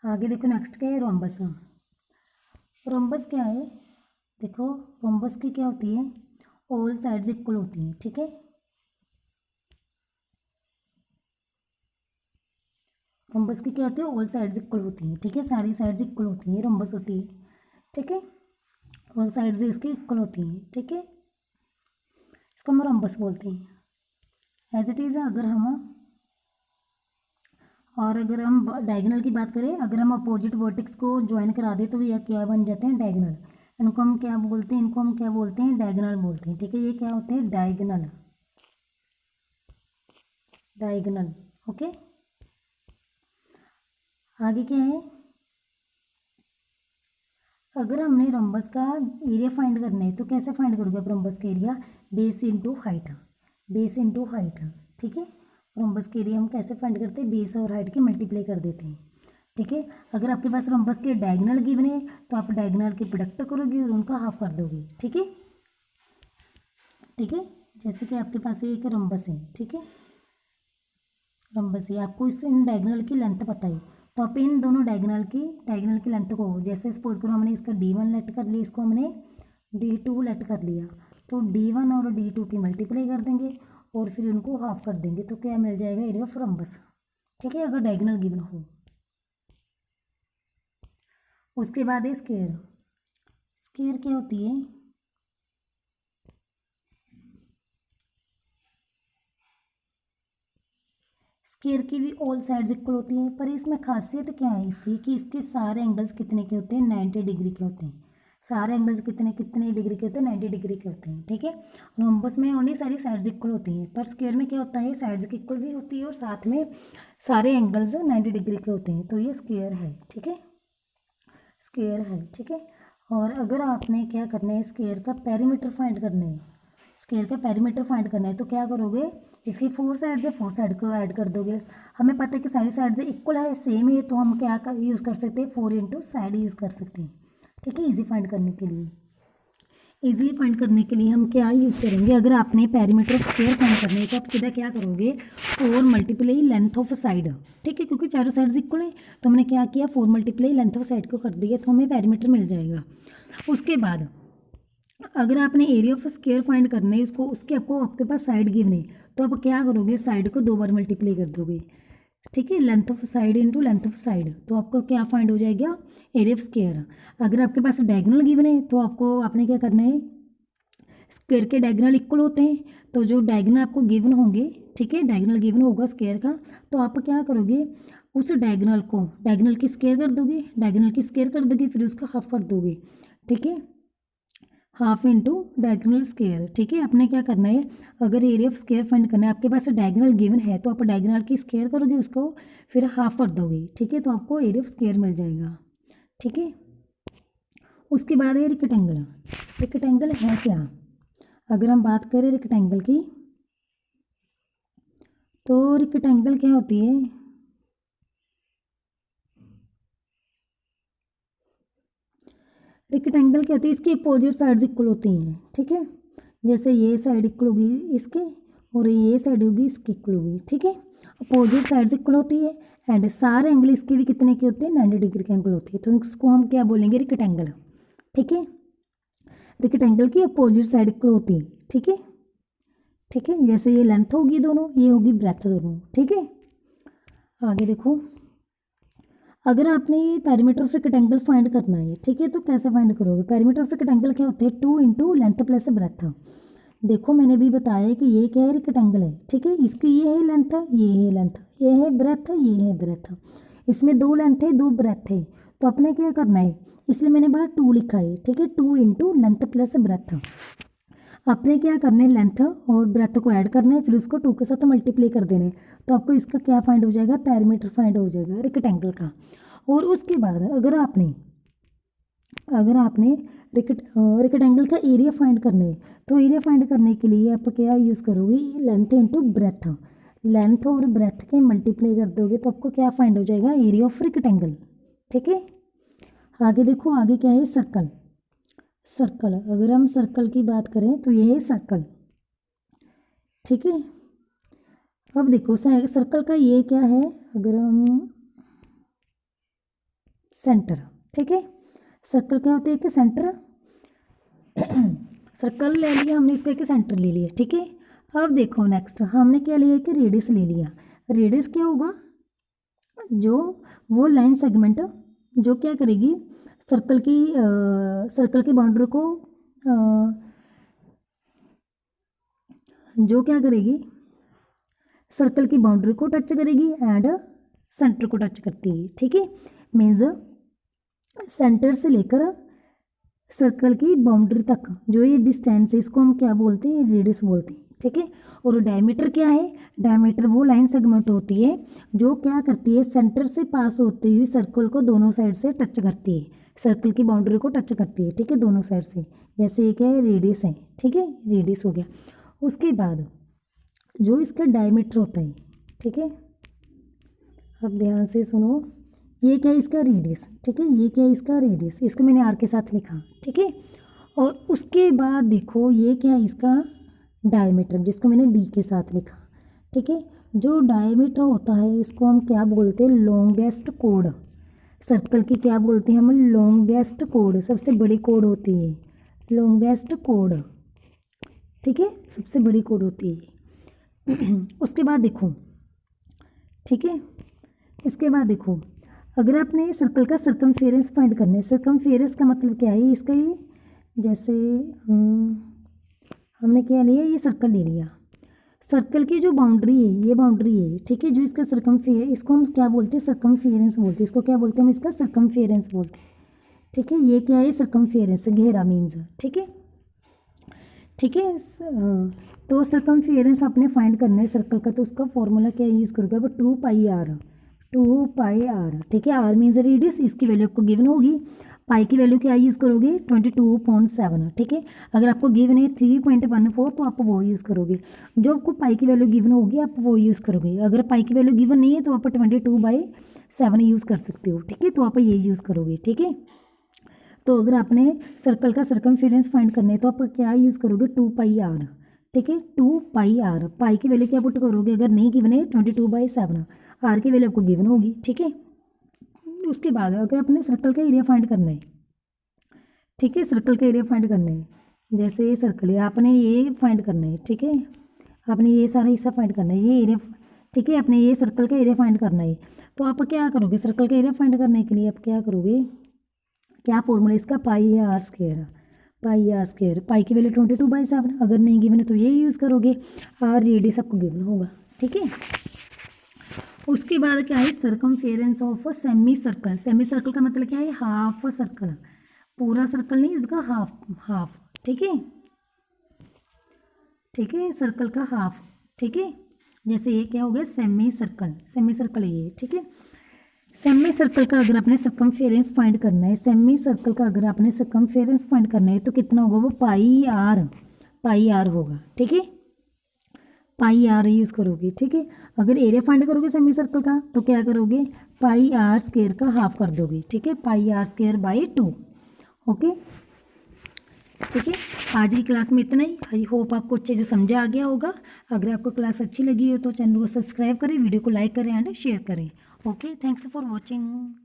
आगे देखो नेक्स्ट क्या है, रोम्बस। रोम्बस क्या है, देखो रोम्बस की क्या होती है, ऑल साइड्स इक्वल होती हैं, ठीक है। रोम्बस की क्या होती है, ऑल साइड्स इक्वल होती हैं, ठीक है, सारी साइड्स इक्वल होती हैं, रोम्बस होती है, ठीक है। ऑल साइड्स इसकी इक्वल होती हैं, ठीक है, इसको हम रोम्बस बोलते हैं। एज इट इज़ अगर हम डायगोनल की बात करें, अगर हम अपोजिट वर्टेक्स को ज्वाइन करा दें तो ये क्या बन जाते हैं, डायगोनल। इनको हम क्या बोलते हैं, इनको हम क्या बोलते हैं, डायगोनल बोलते हैं, ठीक है। ये क्या होते हैं, डायगोनल, डायगोनल, ओके। आगे क्या है, अगर हमने रोम्बस का एरिया फाइंड करना है तो कैसे फाइंड करोगे आप रोम्बस का area, base into height, base into height, ठीक है। रोम्बस का एरिया हम कैसे फाइंड करते हैं, बेस और हाइट के मल्टीप्लाई कर देते हैं, ठीक है। अगर आपके पास रोम्बस के डायगोनल गिवन है तो आप डायगोनल के प्रोडक्ट करोगे और उनका हाफ कर दोगे, ठीक है, ठीक है। जैसे कि आपके पास एक रोम्बस है, ठीक है, रोम्बस है, आपको इस इन डायगोनल की लेंथ पता है, तो आप इन दोनों डायगोनल की लेंथ को, जैसे सपोज करो हमने इसका D1 लेट कर लिया, इसको हमने D2 लेट कर लिया, तो D1 और D2 की मल्टीप्लाई कर देंगे और फिर उनको हाफ कर देंगे, तो क्या मिल जाएगा, एरिया ऑफ रोम्बस, ठीक है, अगर डायगोनल गिवन हो। उसके बाद है स्क्वायर। स्क्वायर क्या होती है, स्क्वायर की भी ऑल साइड्स इक्वल होती हैं, पर इसमें खासियत क्या है इसकी कि इसके सारे एंगल्स कितने के होते हैं, 90 डिग्री के होते हैं। सारे एंगल्स कितने कितने डिग्री के होते हैं, 90 डिग्री के होते हैं, ठीक है। रोम्बस में ओनली सारी साइड्स इक्वल होती हैं, पर स्क्वायर में क्या होता है, साइड्स की इक्वल भी होती है और साथ में सारे एंगल्स 90 डिग्री के होते हैं, तो ये स्क्वायर है, ठीक है, स्क्वायर है, ठीक है। और अगर आपने क्या करना है, स्क्वायर का पेरीमीटर फाइंड करना है, स्क्वायर का पेरीमीटर फाइंड करना है, तो क्या करोगे, इसकी फोर साइड से फोर साइड को ऐड कर दोगे। हमें पता है कि सारी साइड से इक्वल है, सेम है, तो हम क्या यूज़ कर सकते हैं, 4 इंटू साइड यूज़ कर सकते हैं, ठीक है, इजी फाइंड करने के लिए। इजीली फाइंड करने के लिए हम क्या यूज़ करेंगे, अगर आपने पेरीमीटर ऑफ स्क्वायर फाइंड करना है तो आप सीधा क्या करोगे, 4 मल्टीप्लाई लेंथ ऑफ साइड, ठीक है, क्योंकि चारों साइड्स इक्वल है, तो हमने क्या किया, 4 मल्टीप्लाई लेंथ ऑफ साइड को कर दिया, तो हमें पेरीमीटर मिल जाएगा। उसके बाद अगर आपने एरिया ऑफ स्क्वायर फाइंड करना है इसको, उसके आपके पास साइड गिवन है, तो आप क्या करोगे, साइड को 2 बार मल्टीप्लाई कर दोगे, ठीक है, length of side into length of side, तो आपको क्या फाइंड हो जाएगा, एरिया ऑफ स्क्वायर। अगर आपके पास डायगोनल गिवन है तो आपने क्या करना है, स्क्वायर के डायगोनल इक्वल होते हैं, तो जो डायगोनल आपको गिवन होंगे, ठीक है, डायगोनल गिवन होगा स्क्वायर का, तो आप क्या करोगे, उस डायगोनल की स्क्वायर कर दोगे, डायगोनल की स्क्वायर कर दोगे, फिर उसका हाफ कर दोगे, ठीक है, हाफ इंटू डायगोनल स्क्वायर, ठीक है। आपने क्या करना है, अगर एरिया ऑफ स्क्वायर फाइंड करना है, आपके पास डायगोनल गिवन है तो आप डायगोनल की स्क्वायर करोगे उसको, फिर हाफ कर दोगे, ठीक है, तो आपको एरिया ऑफ स्क्वायर मिल जाएगा, ठीक है। उसके बाद है रेक्टेंगल। रेक्टेंगल है क्या, अगर हम बात करें रेक्टेंगल की, तो रेक्टेंगल क्या होती है, रेक्टेंगल क्या होती है, इसकी अपोजिट साइड्स इक्वल होती हैं, ठीक है, जैसे ये साइड इक्वल होगी इसके और ये साइड होगी इसकी इक्वल होगी, ठीक है, अपोजिट साइड्स इक्वल होती है एंड सारे एंगल इसके भी कितने के होते हैं, 90 डिग्री के एंगल होती है, तो इसको हम क्या बोलेंगे, रेक्टेंगल, ठीक है। रेक्टेंगल की अपोजिट साइड इक्वल होती है, ठीक है, ठीक है, जैसे ये लेंथ होगी दोनों, ये होगी ब्रेथ दोनों, ठीक है। आगे देखो, अगर आपने ये पेरीमीटर ऑफ रेक्टेंगल फाइंड करना है, ठीक है, तो कैसे फाइंड करोगे, पेरीमीटर ऑफ रेक्टेंगल क्या होते हैं, 2 इंटू लेंथ प्लस ब्रेथ। देखो मैंने भी बताया कि ये क्या है, रेक्टेंगल है, ठीक है, इसकी ये है लेंथ, ये है लेंथ, ये है ब्रेथ, ये है ब्रेथ, इसमें 2 लेंथ है 2 ब्रेथ है, तो अपने क्या करना है, इसलिए मैंने बाहर 2 लिखा है, ठीक है, 2 इंटू लेंथ प्लस ब्रेथ। आपने क्या करना है, लेंथ और ब्रेथ को ऐड करना है, फिर उसको 2 के साथ मल्टीप्लाई कर देना है, तो आपको इसका क्या फाइंड हो जाएगा, पेरीमीटर फाइंड हो जाएगा रेक्टेंगल का। और उसके बाद अगर आपने रेक्टेंगल का एरिया फाइंड करना है, तो एरिया फाइंड करने के लिए आप क्या यूज़ करोगे, लेंथ इंटू ब्रेथ, लेंथ और ब्रेथ के मल्टीप्लाई कर दोगे तो आपको क्या फाइंड हो जाएगा, एरिया ऑफ रेक्टेंगल, ठीक है। आगे देखो, आगे क्या है, सर्कल। सर्कल, अगर हम सर्कल की बात करें तो ये है सर्कल, ठीक है। अब देखो सर्कल का ये क्या है, अगर हम सेंटर, ठीक है। सर्कल क्या होते हैं, एक सेंटर, सर्कल ले लिया हमने, इसका एक सेंटर ले लिया, ठीक है। अब देखो नेक्स्ट हमने क्या लिया कि रेडियस ले लिया। रेडियस क्या होगा, जो वो लाइन सेगमेंट जो क्या करेगी सर्कल की बाउंड्री को जो क्या करेगी सर्कल की बाउंड्री को टच करेगी एंड सेंटर को टच करती है, ठीक है। मीन्स सेंटर से लेकर सर्कल की बाउंड्री तक जो ये डिस्टेंस है इसको हम क्या बोलते हैं, रेडियस बोलते हैं, ठीक है। और डायमीटर क्या है, डायमीटर वो लाइन सेगमेंट होती है जो क्या करती है, सेंटर से पास होते हुए सर्कल को दोनों साइड से टच करती है, सर्कल की बाउंड्री को टच करती है, ठीक है, दोनों साइड से। जैसे ये क्या है, रेडियस है, ठीक है, रेडियस हो गया। उसके बाद जो इसका डायमीटर होता है, ठीक है, अब ध्यान से सुनो, ये क्या है इसका रेडियस, ठीक है, ये क्या है इसका रेडियस, इसको मैंने आर के साथ लिखा, ठीक है। और उसके बाद देखो ये क्या है इसका डायमीटर, जिसको मैंने डी के साथ लिखा, ठीक है। जो डायमीटर होता है इसको हम क्या बोलते हैं, लॉन्गेस्ट कोड। सर्कल की क्या बोलते हैं हम, लॉन्गेस्ट कोड, सबसे बड़ी कोड होती है लॉन्गेस्ट कोड, ठीक है, सबसे बड़ी कोड होती है। उसके बाद देखो, ठीक है, इसके बाद देखो अगर आपने सर्कल का सर्कमफेरेंस फाइंड करना है, सर्कमफेरेंस का मतलब क्या है इसका, ये जैसे हमने क्या लिया, ये सर्कल ले लिया, सर्कल की जो बाउंड्री है ये बाउंड्री है, ठीक है, जो इसका सर्कमफेरेंस, इसको हम क्या बोलते हैं, सर्कमफेरेंस बोलते हैं, इसको क्या बोलते हैं हम, इसका सर्कमफेरेंस बोलते हैं, ठीक है। ये क्या है, सर्कमफेरेंस, घेरा मीन्स, ठीक है, ठीक है। तो सर्कमफेरेंस आपने फाइंड करना है सर्कल का, तो उसका फॉर्मूला क्या यूज़ करोगे, अब 2πr, ठीक है, आर मीन्स रेडियस, इसकी वैल्यू आपको गिवन होगी, पाई की वैल्यू क्या यूज़ करोगे 22.7, ठीक है। अगर आपको गिवन है 3.14 तो आप वो यूज़ करोगे, जो आपको पाई की वैल्यू गिवन होगी आप वो यूज़ करोगे। अगर पाई की वैल्यू गिवन नहीं है तो आप 22/7 यूज़ कर सकते हो, ठीक है, तो आप ये यूज़ करोगे, ठीक है। तो अगर आपने सर्कल का सर्कमफेरेंस फाइंड करना है तो आप क्या यूज़ करोगे, 2πr, ठीक है, 2πr, पाई की वैल्यू क्या पुट करोगे, अगर नहीं गिवन है 22/7, आर की वैल्यू आपको गिवन होगी, ठीक है। उसके बाद अगर आपने सर्कल का एरिया फाइंड करना है, ठीक है, सर्कल का एरिया फाइंड करना है, जैसे ये सर्कल है आपने ये फाइंड करना है, ठीक है, आपने ये सारा हिस्सा फाइंड करना है, ये एरिया, ठीक है, आपने ये सर्कल का एरिया फाइंड करना है, तो आप क्या करोगे, सर्कल का एरिया फाइंड करने के लिए आप क्या करोगे, क्या फॉर्मूला इसका, πr², पाई की वैल्यू 22/7, अगर नहीं गिवन है तो ये यूज़ करोगे, और रेडियस आपको गिवन होगा, ठीक है। उसके बाद क्या है, circumference of semi circle, semi circle का मतलब क्या है, हाफ सर्कल, पूरा सर्कल नहीं, उसका हाफ, ठीक है, ठीक है, सर्कल का हाफ, ठीक है। जैसे ये क्या हो गया, सेमी सर्कल है ये, ठीक है। सेमी सर्कल का अगर आपने सर्कमफेरेंस फाइंड करना है, सेमी सर्कल का अगर आपने सर्कमफेरेंस फाइंड करना है तो कितना होगा, वो πr होगा, ठीक है, πr यूज़ करोगे, ठीक है। अगर एरिया फाइंड करोगे सेमी सर्कल का तो क्या करोगे, πr² का हाफ कर दोगे, ठीक है, πr²/2, ओके, ठीक है। आज की क्लास में इतना ही, आई होप आपको अच्छे से समझा आ गया होगा। अगर आपको क्लास अच्छी लगी हो तो चैनल को सब्सक्राइब करें, वीडियो को लाइक करें एंड शेयर करें। Okay, thanks for watching.